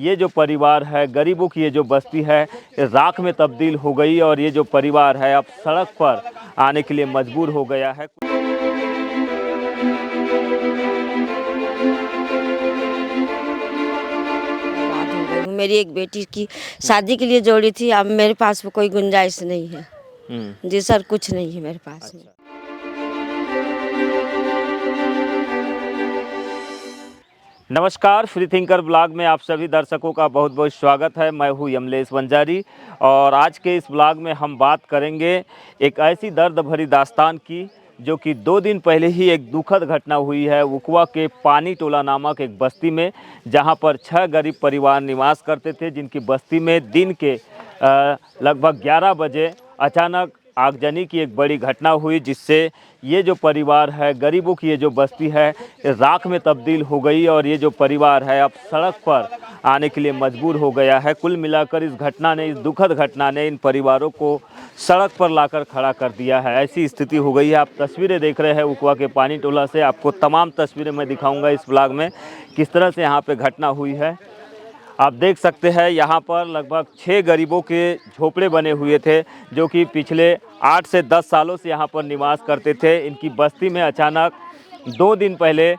ये जो परिवार है, गरीबों की ये जो बस्ती है, ये राख में तब्दील हो गई और ये जो परिवार है अब सड़क पर आने के लिए मजबूर हो गया है। मेरी एक बेटी की शादी के लिए जोड़ी थी, अब मेरे पास कोई गुंजाइश नहीं है। जी सर, कुछ नहीं है मेरे पास में। नमस्कार, फ्री थिंकर ब्लॉग में आप सभी दर्शकों का बहुत बहुत स्वागत है। मैं हूं यमलेश वंजारी और आज के इस ब्लॉग में हम बात करेंगे एक ऐसी दर्द भरी दास्तान की जो कि 2 दिन पहले ही एक दुखद घटना हुई है उकवा के पानी टोला नामक एक बस्ती में, जहां पर 6 गरीब परिवार निवास करते थे, जिनकी बस्ती में दिन के लगभग 11 बजे अचानक आगजनी की एक बड़ी घटना हुई, जिससे ये जो परिवार है, गरीबों की ये जो बस्ती है, राख में तब्दील हो गई और ये जो परिवार है अब सड़क पर आने के लिए मजबूर हो गया है। कुल मिलाकर इस घटना ने, इस दुखद घटना ने इन परिवारों को सड़क पर लाकर खड़ा कर दिया है। ऐसी स्थिति हो गई है। आप तस्वीरें देख रहे हैं उकवा के पानी टोला से। आपको तमाम तस्वीरें मैं दिखाऊंगा इस ब्लॉग में, किस तरह से यहाँ पे घटना हुई है। आप देख सकते हैं यहाँ पर लगभग 6 गरीबों के झोपड़े बने हुए थे, जो कि पिछले 8 से 10 सालों से यहाँ पर निवास करते थे। इनकी बस्ती में अचानक 2 दिन पहले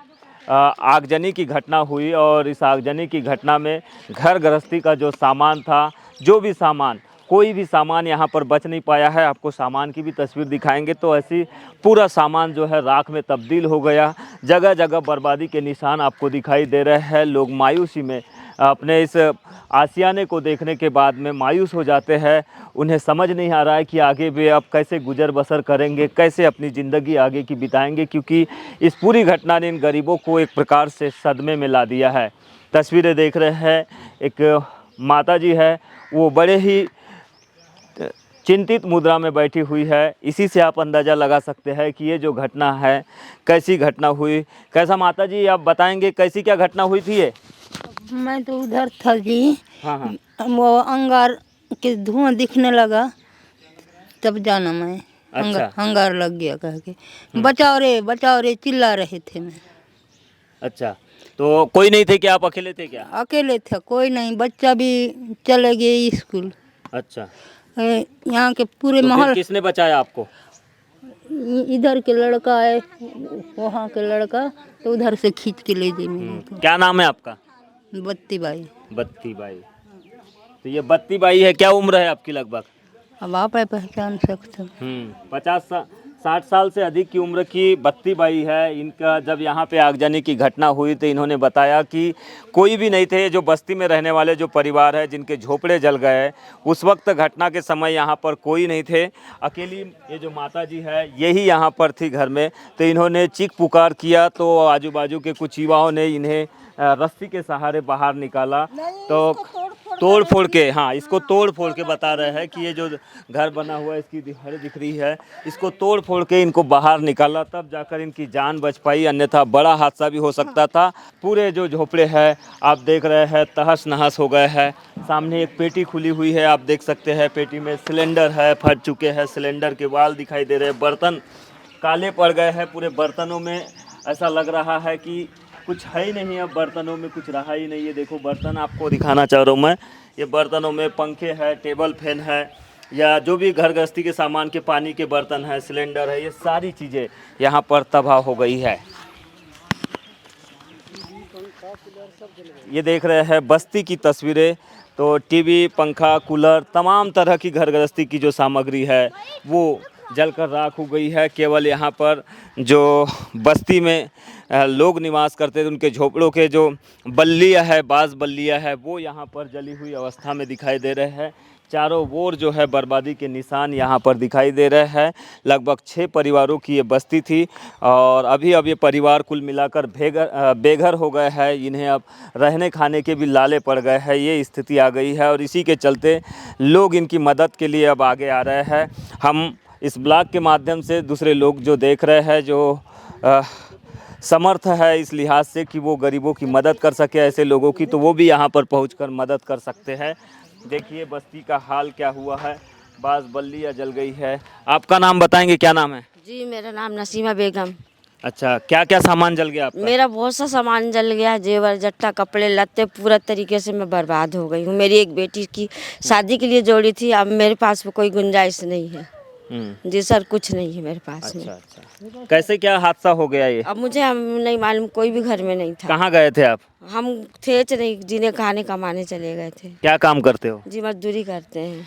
आगजनी की घटना हुई और इस आगजनी की घटना में घर गृहस्थी का जो सामान था, जो भी सामान, कोई भी सामान यहाँ पर बच नहीं पाया है। आपको सामान की भी तस्वीर दिखाएंगे तो ऐसी पूरा सामान जो है राख में तब्दील हो गया। जगह जगह बर्बादी के निशान आपको दिखाई दे रहे हैं। लोग मायूसी में अपने इस आशियाने को देखने के बाद में मायूस हो जाते हैं। उन्हें समझ नहीं आ रहा है कि आगे वे अब कैसे गुजर बसर करेंगे, कैसे अपनी ज़िंदगी आगे की बिताएंगे, क्योंकि इस पूरी घटना ने इन गरीबों को एक प्रकार से सदमे में ला दिया है। तस्वीरें देख रहे हैं, एक माता जी है, वो बड़े ही चिंतित मुद्रा में बैठी हुई है। इसी से आप अंदाज़ा लगा सकते हैं कि ये जो घटना है कैसी घटना हुई। कैसा माता जी, आप बताएंगे कैसी क्या घटना हुई थी ये? मैं तो उधर था जी। हाँ। वो अंगार के धुआं दिखने लगा, तब जाना मैं। अच्छा। अंगार लग गया कह के बचाओ रे चिल्ला रहे थे मैं। अच्छा, तो कोई नहीं थे क्या, आप अकेले थे क्या? अकेले थे, कोई नहीं, बच्चा भी चले गए स्कूल। अच्छा, यहाँ के पूरे तो माहौल। फिर किसने बचाया आपको? इधर के लड़का है, वहाँ के लड़का, तो उधर से खींच के ले गए मेरे को। क्या नाम है आपका? बत्ती बाई। बत्ती बाई। तो ये बत्ती बाई है, क्या उम्र है आपकी लगभग? अब आप पहचान सकते हो। 60 साल से अधिक की उम्र की बत्ती बाई है। इनका जब यहाँ पे आगजनी की घटना हुई तो इन्होंने बताया कि कोई भी नहीं थे। जो बस्ती में रहने वाले जो परिवार है, जिनके झोपड़े जल गए, उस वक्त घटना के समय यहाँ पर कोई नहीं थे। अकेली ये जो माता जी है, यही यहाँ पर थी घर में। तो इन्होंने चीख पुकार किया तो आजू बाजू के कुछ युवाओं ने इन्हें रस्सी के सहारे बाहर निकाला। तो तोड़ फोड़ के, हाँ, इसको तोड़ फोड़ के बता रहे हैं कि ये जो घर बना हुआ है, इसकी दीवारें दिख रही है, इसको तोड़ फोड़ के इनको बाहर निकाला, तब जाकर इनकी जान बच पाई, अन्यथा बड़ा हादसा भी हो सकता था। पूरे जो झोपड़े हैं आप देख रहे हैं तहस नहस हो गए हैं। सामने एक पेटी खुली हुई है, आप देख सकते हैं। पेटी में सिलेंडर है, फट चुके हैं, सिलेंडर के वाल दिखाई दे रहे हैं, बर्तन काले पड़ गए हैं। पूरे बर्तनों में ऐसा लग रहा है कि कुछ है ही नहीं, अब बर्तनों में कुछ रहा ही नहीं है। देखो बर्तन आपको दिखाना चाह रहा हूँ मैं। ये बर्तनों में पंखे है, टेबल फैन है, या जो भी घर गृहस्थी के सामान के पानी के बर्तन है, सिलेंडर है, ये सारी चीज़ें यहाँ पर तबाह हो गई है। ये देख रहे हैं बस्ती की तस्वीरें। तो टीवी, पंखा, कूलर, तमाम तरह की घर गृहस्थी की जो सामग्री है वो जलकर राख हो गई है। केवल यहाँ पर जो बस्ती में लोग निवास करते थे, उनके झोपड़ों के जो बल्लियाँ है, बाँस बल्लियाँ है, वो यहाँ पर जली हुई अवस्था में दिखाई दे रहे हैं। चारों ओर जो है बर्बादी के निशान यहाँ पर दिखाई दे रहे हैं। लगभग 6 परिवारों की ये बस्ती थी और अभी अब ये परिवार कुल मिलाकर बेघर हो गए हैं। इन्हें अब रहने खाने के भी लाले पड़ गए हैं, ये स्थिति आ गई है और इसी के चलते लोग इनकी मदद के लिए अब आगे आ रहे हैं। हम इस ब्लॉग के माध्यम से दूसरे लोग जो देख रहे हैं, जो समर्थ है इस लिहाज से कि वो गरीबों की मदद कर सके, ऐसे लोगों की, तो वो भी यहाँ पर पहुँचकर मदद कर सकते हैं। देखिए बस्ती का हाल क्या हुआ है, बास बल्लियाँ जल गई है। आपका नाम बताएंगे, क्या नाम है? जी, मेरा नाम नसीमा बेगम। अच्छा, क्या क्या सामान जल गया आपका? मेरा बहुत सा सामान जल गया, जेवर जट्टा कपड़े लत्ते पूरा तरीके से मैं बर्बाद हो गई हूँ। मेरी एक बेटी की शादी के लिए जोड़ी थी, अब मेरे पास में कोई गुंजाइश नहीं है। जी सर, कुछ नहीं है मेरे पास में। अच्छा अच्छा, कैसे क्या हादसा हो गया ये? अब मुझे हम नहीं मालूम, कोई भी घर में नहीं था। कहाँ गए थे आप? हम थे नहीं, जिन्हें खाने कमाने चले गए थे। क्या काम करते हो? जी मजदूरी करते हैं।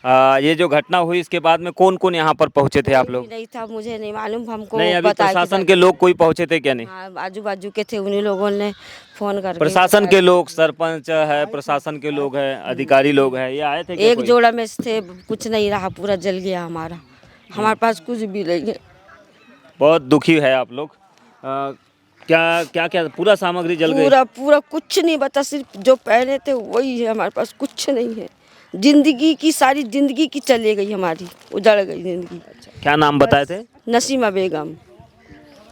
ये जो घटना हुई इसके बाद में कौन कौन यहाँ पर पहुँचे थे आप कोई लोग? भी नहीं था, मुझे नहीं मालूम, हमको नहीं, अभी बताया कि प्रशासन के लोग कोई पहुँचे थे क्या? नहीं, हाँ, आजू बाजू के थे, उन्हीं लोगों ने फोन करके प्रशासन के लोग, सरपंच है, प्रशासन के लोग हैं, अधिकारी लोग हैं, ये आए थे क्या एक कोई? जोड़ा में से थे, कुछ नहीं रहा, पूरा जल गया हमारा। हमारे पास कुछ भी नहीं है। बहुत दुखी है आप लोग। क्या क्या क्या पूरा सामग्री जल गई? पूरा पूरा कुछ नहीं बचा, सिर्फ जो पहने थे वही है, हमारे पास कुछ नहीं है। जिंदगी की सारी जिंदगी की चली गई हमारी, उजड़ गई जिंदगी। क्या नाम बताए थे? नसीमा बेगम।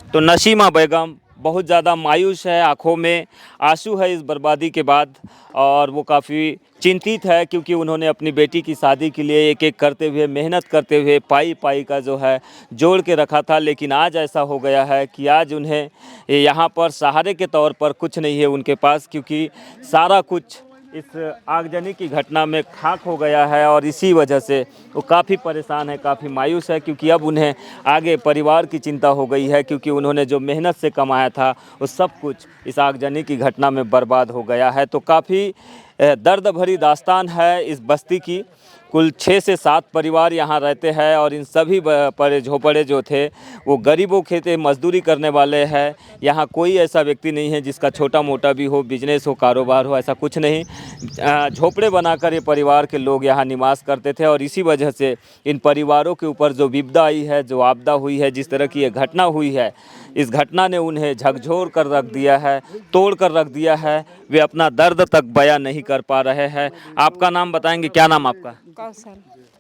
तो नसीमा बेगम बहुत ज़्यादा मायूस है, आंखों में आंसू है इस बर्बादी के बाद, और वो काफ़ी चिंतित है क्योंकि उन्होंने अपनी बेटी की शादी के लिए एक एक करते हुए, मेहनत करते हुए, पाई पाई का जो है जोड़ के रखा था। लेकिन आज ऐसा हो गया है कि आज उन्हें यहाँ पर सहारे के तौर पर कुछ नहीं है उनके पास, क्योंकि सारा कुछ इस आगजनी की घटना में खाक हो गया है। और इसी वजह से वो काफ़ी परेशान है, काफ़ी मायूस है, क्योंकि अब उन्हें आगे परिवार की चिंता हो गई है, क्योंकि उन्होंने जो मेहनत से कमाया था वो सब कुछ इस आगजनी की घटना में बर्बाद हो गया है। तो काफ़ी दर्द भरी दास्तान है इस बस्ती की। कुल 6 से 7 परिवार यहाँ रहते हैं, और इन सभी बड़े झोपड़े जो थे वो गरीबों के थे, मजदूरी करने वाले हैं। यहाँ कोई ऐसा व्यक्ति नहीं है जिसका छोटा मोटा भी हो, बिजनेस हो, कारोबार हो, ऐसा कुछ नहीं। झोपड़े बनाकर ये परिवार के लोग यहाँ निवास करते थे, और इसी वजह से इन परिवारों के ऊपर जो विपदा आई है, जो आपदा हुई है, जिस तरह की ये घटना हुई है, इस घटना ने उन्हें झकझोर कर रख दिया है, तोड़ कर रख दिया है। वे अपना दर्द तक बयां नहीं कर पा रहे हैं। आपका नाम बताएंगे? क्या नाम आपका? कौशल।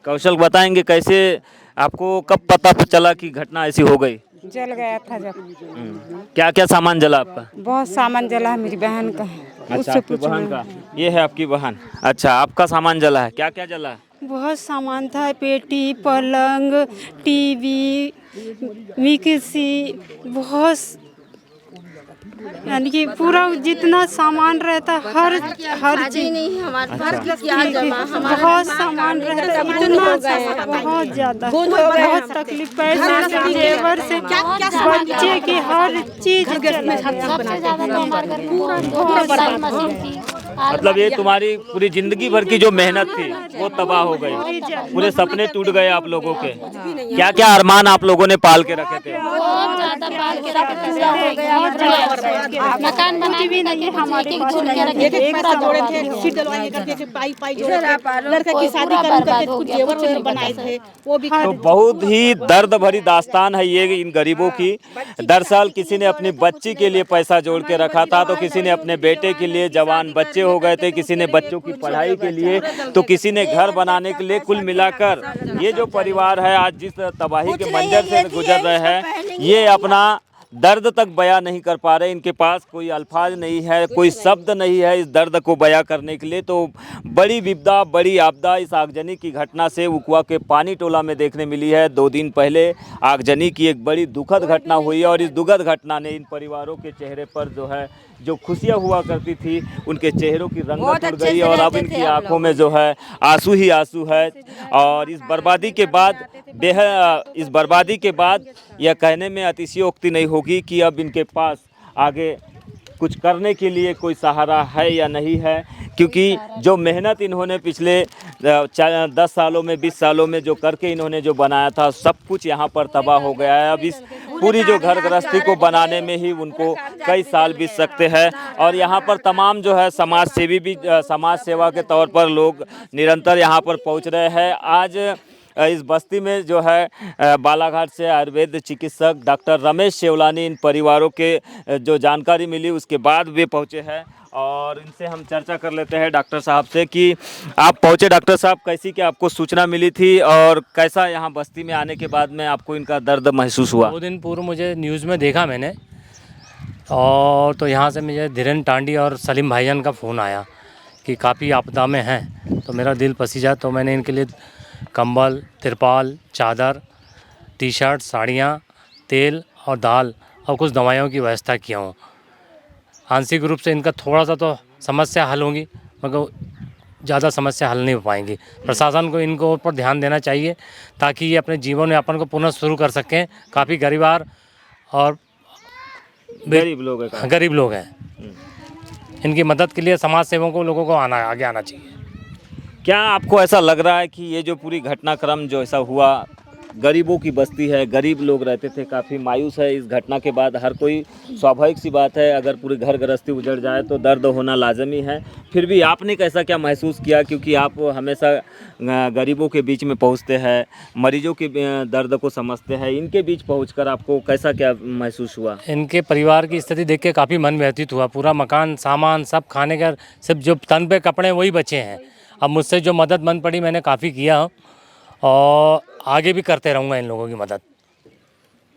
कौशल, बताएंगे कैसे आपको कब पता चला कि घटना ऐसी हो गई? जल गया था जब। क्या क्या सामान जला आपका? बहुत सामान जला है, मेरी बहन का। अच्छा, उससे आपकी पूछना बहन का? ये है आपकी बहन? अच्छा, आपका सामान जला है, क्या क्या जला है? बहुत सामान था, पेटी, पलंग, टीवी, मिक्सी, बहुत, यानी कि पूरा जितना सामान रहता हर चीज नहीं है हमारे पास, अच्छा। क्या जमा हमारे बहुत सामान रहता, इतना बहुत ज्यादा, बहुत तकलीफ, पैसे से, जेवर से, बच्चे की हर चीज मतलब ये तुम्हारी पूरी जिंदगी भर की जो मेहनत थी वो तबाह हो गई, पूरे सपने टूट गए आप लोगों के। क्या क्या अरमान आप लोगों ने पाल के रखे थे? मकान बना भी नहीं हमारे पास, लड़का की शादी करके कुछ जेवर बनाए थे, वो भी। तो बहुत ही दर्द भरी दास्तान है ये इन गरीबों की। दरअसल किसी ने अपनी बच्ची के लिए पैसा जोड़ के रखा था, तो किसी ने अपने बेटे के लिए, जवान बच्चे हो गए थे, किसी ने बच्चों की पढ़ाई के लिए, तो किसी ने घर बनाने के लिए। कुल मिलाकर ये जो परिवार है आज जिस तबाही के मंजर से गुजर रहे हैं, ये अपना दर्द तक बयां नहीं कर पा रहे। इनके पास कोई अल्फाज नहीं है, कोई शब्द नहीं है इस दर्द को बयां करने के लिए। तो बड़ी विपदा, बड़ी आपदा इस आगजनी की घटना से उकुआ के पानी टोला में देखने मिली है। 2 दिन पहले आगजनी की एक बड़ी दुखद घटना हुई है, और इस दुखद घटना ने इन परिवारों के चेहरे पर जो है, जो खुशियाँ हुआ करती थी, उनके चेहरों की रंगत उड़ गई, और अब इनकी आंखों में जो है आंसू ही आंसू है। और इस बर्बादी के बाद इस बर्बादी के बाद यह कहने में अतिशयोक्ति नहीं होगी कि अब इनके पास आगे कुछ करने के लिए कोई सहारा है या नहीं है, क्योंकि जो मेहनत इन्होंने पिछले 10 सालों में, 20 सालों में जो करके इन्होंने जो बनाया था, सब कुछ यहाँ पर तबाह हो गया है। अब इस पूरी जो घर गृहस्थी को बनाने में ही उनको कई साल बीत सकते हैं। और यहाँ पर तमाम जो है समाज सेवी भी, समाज सेवा के तौर पर लोग निरंतर यहाँ पर पहुँच रहे हैं। आज इस बस्ती में जो है बालाघाट से आयुर्वेद चिकित्सक डॉक्टर रमेश शेवलानी इन परिवारों के जो जानकारी मिली उसके बाद वे पहुँचे हैं, और इनसे हम चर्चा कर लेते हैं डॉक्टर साहब से कि आप पहुँचे। डॉक्टर साहब, कैसी क्या आपको सूचना मिली थी, और कैसा यहाँ बस्ती में आने के बाद में आपको इनका दर्द महसूस हुआ? 2 दिन पूर्व मुझे न्यूज़ में देखा मैंने, और तो यहाँ से मुझे धीरेन टांडी और सलीम भाईजान का फ़ोन आया कि काफ़ी आपदा में हैं। तो मेरा दिल पसीजा, तो मैंने इनके लिए कंबल, तिरपाल, चादर, टी-शर्ट, साड़ियाँ, तेल और दाल और कुछ दवाइयों की व्यवस्था किया हूँ। आंशिक रूप से इनका थोड़ा सा तो समस्या हल होगी, मगर ज़्यादा समस्या हल नहीं हो पाएंगी। प्रशासन को इनको ऊपर ध्यान देना चाहिए ताकि ये अपने जीवन यापन को पुनः शुरू कर सकें। काफ़ी गरीबार और गरीब लोग हैं। गरीब लोग हैं। इनकी मदद के लिए समाज सेवकों लोगों को आगे आना चाहिए। क्या आपको ऐसा लग रहा है कि ये जो पूरी घटनाक्रम जो ऐसा हुआ, गरीबों की बस्ती है, गरीब लोग रहते थे, काफ़ी मायूस है इस घटना के बाद? हर कोई, स्वाभाविक सी बात है, अगर पूरी घर गृहस्थी उजड़ जाए तो दर्द होना लाजमी है। फिर भी आपने कैसा क्या महसूस किया, क्योंकि आप हमेशा गरीबों के बीच में पहुंचते हैं, मरीजों के दर्द को समझते हैं, इनके बीच पहुंचकर आपको कैसा क्या महसूस हुआ? इनके परिवार की स्थिति देख के काफ़ी मन व्यथित हुआ। पूरा मकान, सामान सब खाने का, सिर्फ जो तन पे कपड़े वही बचे हैं। अब मुझसे जो मदद बन पड़ी मैंने काफ़ी किया और आगे भी करते रहूँगा इन लोगों की मदद।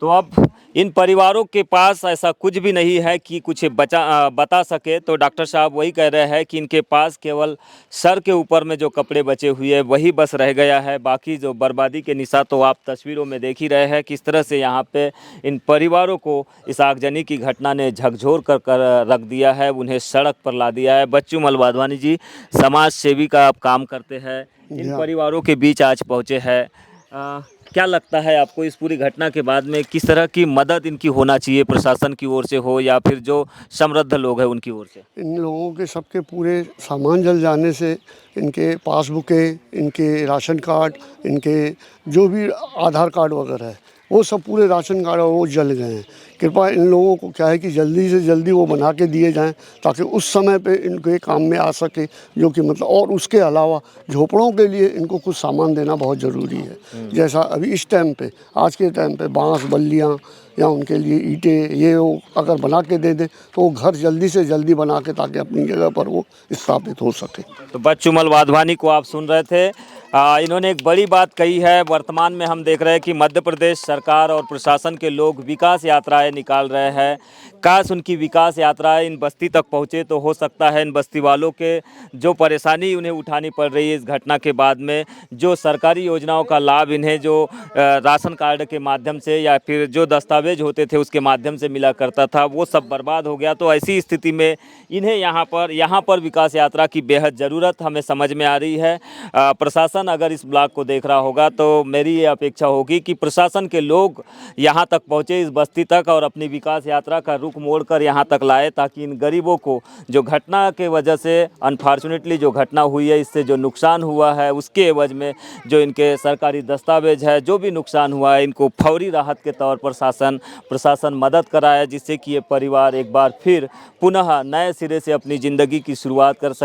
तो अब इन परिवारों के पास ऐसा कुछ भी नहीं है कि कुछ बता सके, तो डॉक्टर साहब वही कह रहे हैं कि इनके पास केवल सर के ऊपर में जो कपड़े बचे हुए हैं वही बस रह गया है। बाकी जो बर्बादी के निशान तो आप तस्वीरों में देख ही रहे हैं किस तरह से यहाँ पे इन परिवारों को इस आगजनी की घटना ने झकझोर कर रख दिया है, उन्हें सड़क पर ला दिया है। बच्चू मल वाधवानी जी, समाज सेवी का आप काम करते हैं, इन परिवारों के बीच आज पहुँचे हैं। क्या लगता है आपको इस पूरी घटना के बाद में किस तरह की मदद इनकी होना चाहिए, प्रशासन की ओर से हो या फिर जो समृद्ध लोग हैं उनकी ओर से? इन लोगों के सबके पूरे सामान जल जाने से इनके पासबुकें, इनके राशन कार्ड, इनके जो भी आधार कार्ड वगैरह है वो सब पूरे राशन कार्ड वो जल गए हैं। कृपया इन लोगों को क्या है कि जल्दी से जल्दी वो बना के दिए जाएं ताकि उस समय पे इनके काम में आ सके, जो कि मतलब, और उसके अलावा झोपड़ों के लिए इनको कुछ सामान देना बहुत ज़रूरी है। जैसा अभी इस टाइम पे, आज के टाइम पे बांस बल्लियाँ या उनके लिए ईंटें ये वो अगर बना के दे दें तो वो घर जल्दी से जल्दी बना के ताकि अपनी जगह पर वो स्थापित हो सके। तो बच्चू मल वाधवानी को आप सुन रहे थे। इन्होंने एक बड़ी बात कही है। वर्तमान में हम देख रहे हैं कि मध्य प्रदेश सरकार और प्रशासन के लोग विकास यात्राएं निकाल रहे हैं। काश उनकी विकास यात्राएं इन बस्ती तक पहुंचे तो हो सकता है इन बस्ती वालों के जो परेशानी उन्हें उठानी पड़ रही है इस घटना के बाद में, जो सरकारी योजनाओं का लाभ इन्हें जो राशन कार्ड के माध्यम से या फिर जो दस्तावेज होते थे उसके माध्यम से मिला करता था, वो सब बर्बाद हो गया। तो ऐसी स्थिति में इन्हें यहाँ पर विकास यात्रा की बेहद ज़रूरत हमें समझ में आ रही है। प्रशासन अगर इस ब्लॉग को देख रहा होगा तो मेरी ये अपेक्षा होगी कि प्रशासन के लोग यहाँ तक पहुँचे, इस बस्ती तक, और अपनी विकास यात्रा का रुख मोड़कर यहाँ तक लाए ताकि इन गरीबों को जो घटना के वजह से अनफॉर्चुनेटली जो घटना हुई है इससे जो नुकसान हुआ है उसके एवज में जो इनके सरकारी दस्तावेज है, जो भी नुकसान हुआ है, इनको फौरी राहत के तौर पर प्रशासन मदद कराए, जिससे कि ये परिवार एक बार फिर पुनः नए सिरे से अपनी ज़िंदगी की शुरुआत कर सके।